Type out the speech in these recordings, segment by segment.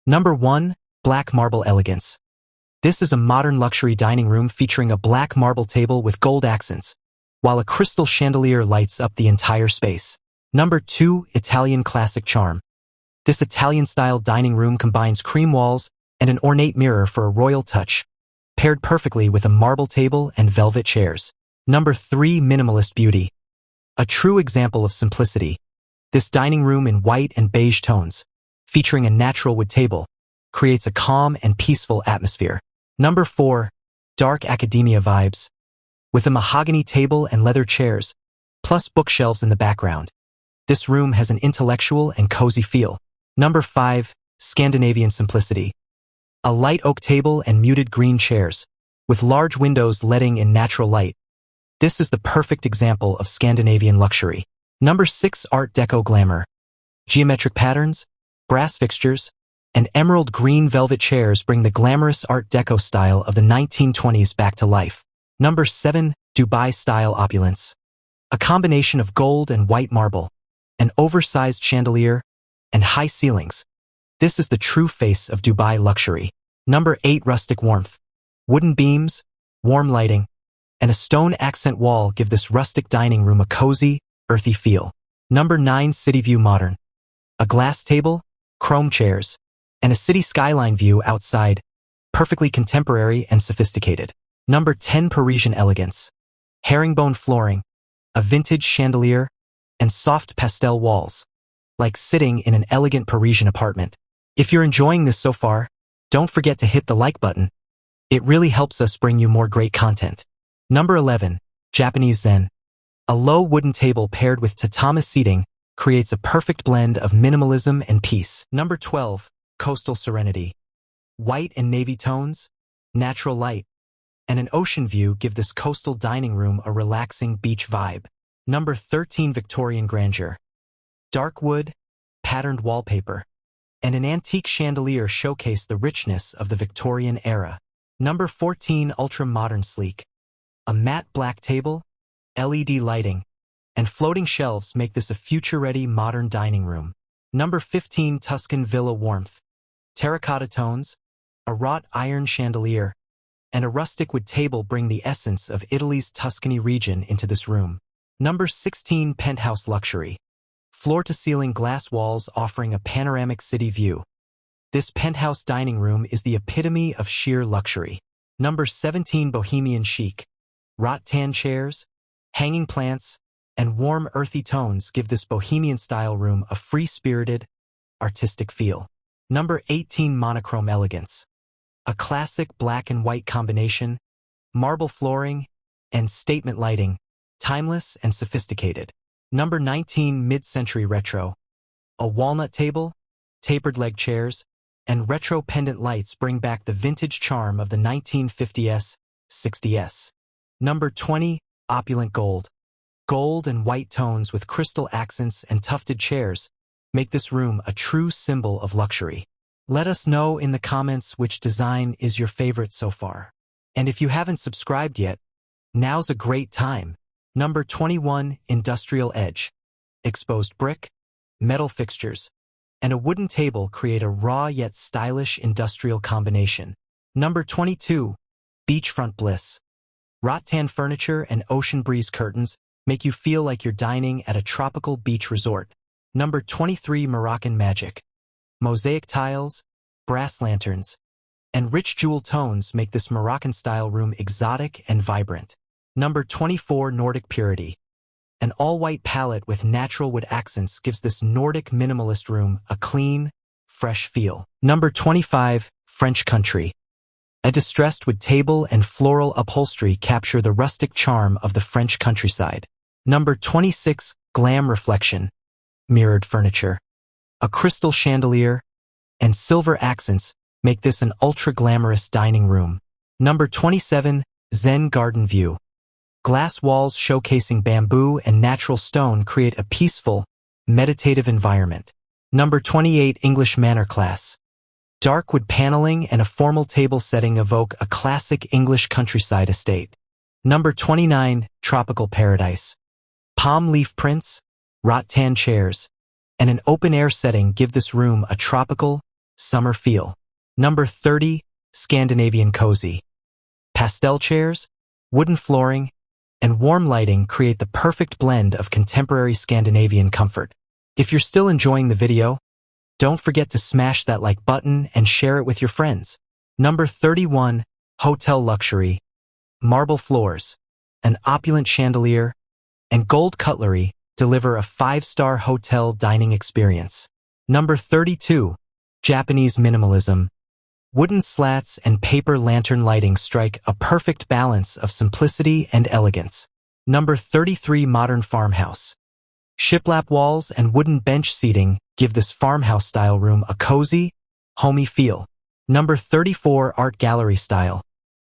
Number 1. Black marble elegance. This is a modern luxury dining room featuring a black marble table with gold accents, while a crystal chandelier lights up the entire space. Number 2. Italian classic charm. This Italian-style dining room combines cream walls and an ornate mirror for a royal touch, paired perfectly with a marble table and velvet chairs. Number 3. Minimalist beauty. A true example of simplicity. This dining room in white and beige tones, featuring a natural wood table, creates a calm and peaceful atmosphere. Number 4. Dark academia vibes. With a mahogany table and leather chairs, plus bookshelves in the background, this room has an intellectual and cozy feel. Number 5. Scandinavian simplicity. A light oak table and muted green chairs, with large windows letting in natural light. This is the perfect example of Scandinavian luxury. Number 6. Art Deco glamour. Geometric patterns, brass fixtures, and emerald green velvet chairs bring the glamorous Art Deco style of the 1920s back to life. Number 7. Dubai-style opulence. A combination of gold and white marble, an oversized chandelier, and high ceilings. This is the true face of Dubai luxury. Number 8. Rustic warmth. Wooden beams, warm lighting, and a stone accent wall give this rustic dining room a cozy, earthy feel. Number 9. City view modern. A glass table, chrome chairs, and a city skyline view outside, perfectly contemporary and sophisticated. Number 10. Parisian elegance. Herringbone flooring, a vintage chandelier, and soft pastel walls, like sitting in an elegant Parisian apartment. If you're enjoying this so far, don't forget to hit the like button. It really helps us bring you more great content. Number 11. Japanese Zen. A low wooden table paired with tatami seating creates a perfect blend of minimalism and peace. Number 12. Coastal serenity. White and navy tones, natural light, and an ocean view give this coastal dining room a relaxing beach vibe. Number 13. Victorian grandeur. Dark wood, patterned wallpaper, and an antique chandelier showcase the richness of the Victorian era. Number 14. Ultra-modern sleek. A matte black table, LED lighting, and floating shelves make this a future-ready modern dining room. Number 15. Tuscan villa warmth. Terracotta tones, a wrought iron chandelier, and a rustic wood table bring the essence of Italy's Tuscany region into this room. Number 16. Penthouse luxury. Floor-to-ceiling glass walls offering a panoramic city view. This penthouse dining room is the epitome of sheer luxury. Number 17. Bohemian chic. Rattan chairs, hanging plants, and warm earthy tones give this bohemian-style room a free-spirited, artistic feel. Number 18. Monochrome elegance. A classic black and white combination, marble flooring, and statement lighting, timeless and sophisticated. Number 19. Mid-century retro. A walnut table, tapered leg chairs, and retro pendant lights bring back the vintage charm of the 1950s, 60s. Number 20. Opulent gold. Gold and white tones with crystal accents and tufted chairs make this room a true symbol of luxury. Let us know in the comments which design is your favorite so far. And if you haven't subscribed yet, now's a great time. Number 21. Industrial edge. Exposed brick, metal fixtures, and a wooden table create a raw yet stylish industrial combination. Number 22. Beachfront bliss. Rattan furniture and ocean breeze curtains make you feel like you're dining at a tropical beach resort. Number 23. Moroccan magic. Mosaic tiles, brass lanterns, and rich jewel tones make this Moroccan-style room exotic and vibrant. Number 24. Nordic purity. An all-white palette with natural wood accents gives this Nordic minimalist room a clean, fresh feel. Number 25. French country. A distressed wood table and floral upholstery capture the rustic charm of the French countryside. Number 26. Glam reflection. Mirrored furniture. A crystal chandelier and silver accents make this an ultra-glamorous dining room. Number 27. Zen garden view. Glass walls showcasing bamboo and natural stone create a peaceful, meditative environment. Number 28. English manor class. Dark wood paneling and a formal table setting evoke a classic English countryside estate. Number 29. Tropical paradise. Palm leaf prints, rattan chairs, and an open-air setting give this room a tropical, summer feel. Number 30, Scandinavian cozy. Pastel chairs, wooden flooring, and warm lighting create the perfect blend of contemporary Scandinavian comfort. If you're still enjoying the video, don't forget to smash that like button and share it with your friends. Number 31, hotel luxury. Marble floors, an opulent chandelier, and gold cutlery deliver a 5-star hotel dining experience. Number 32, Japanese minimalism. Wooden slats and paper lantern lighting strike a perfect balance of simplicity and elegance. Number 33, modern farmhouse. Shiplap walls and wooden bench seating give this farmhouse-style room a cozy, homey feel. Number 34, art gallery style.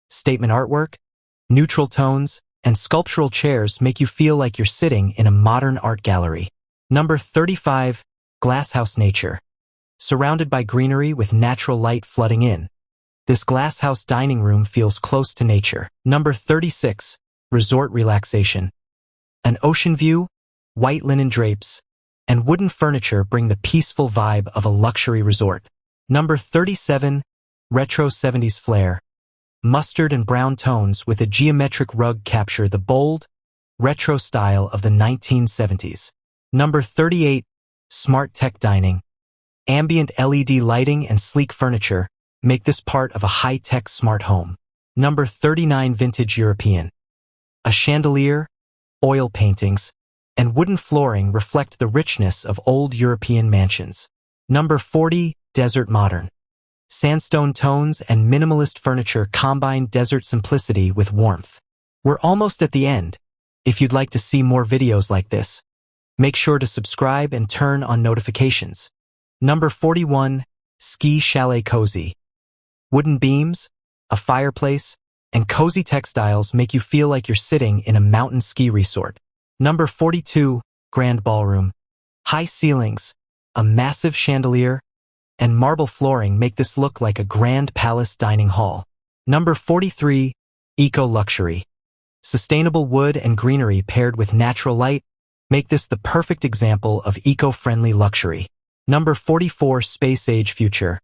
Statement artwork, neutral tones, and sculptural chairs make you feel like you're sitting in a modern art gallery. Number 35, glasshouse nature. Surrounded by greenery with natural light flooding in, this glasshouse dining room feels close to nature. Number 36, resort relaxation. An ocean view, white linen drapes, and wooden furniture bring the peaceful vibe of a luxury resort. Number 37, retro 70s flair. Mustard and brown tones with a geometric rug capture the bold, retro style of the 1970s. Number 38, smart tech dining. Ambient LED lighting and sleek furniture make this part of a high-tech smart home. Number 39, vintage European. A chandelier, oil paintings, and wooden flooring reflect the richness of old European mansions. Number 40, desert modern. Sandstone tones and minimalist furniture combine desert simplicity with warmth. We're almost at the end. If you'd like to see more videos like this, make sure to subscribe and turn on notifications. Number 41, ski chalet cozy. Wooden beams, a fireplace, and cozy textiles make you feel like you're sitting in a mountain ski resort. Number 42, grand ballroom. High ceilings, a massive chandelier, and marble flooring make this look like a grand palace dining hall. Number 43, eco-luxury. Sustainable wood and greenery paired with natural light make this the perfect example of eco-friendly luxury. Number 44, space-age future.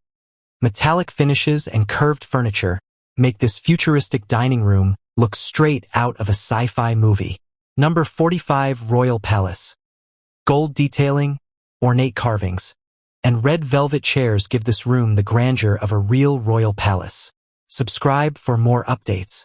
Metallic finishes and curved furniture make this futuristic dining room look straight out of a sci-fi movie. Number 45, royal palace. Gold detailing, ornate carvings, and red velvet chairs give this room the grandeur of a real royal palace. Subscribe for more updates.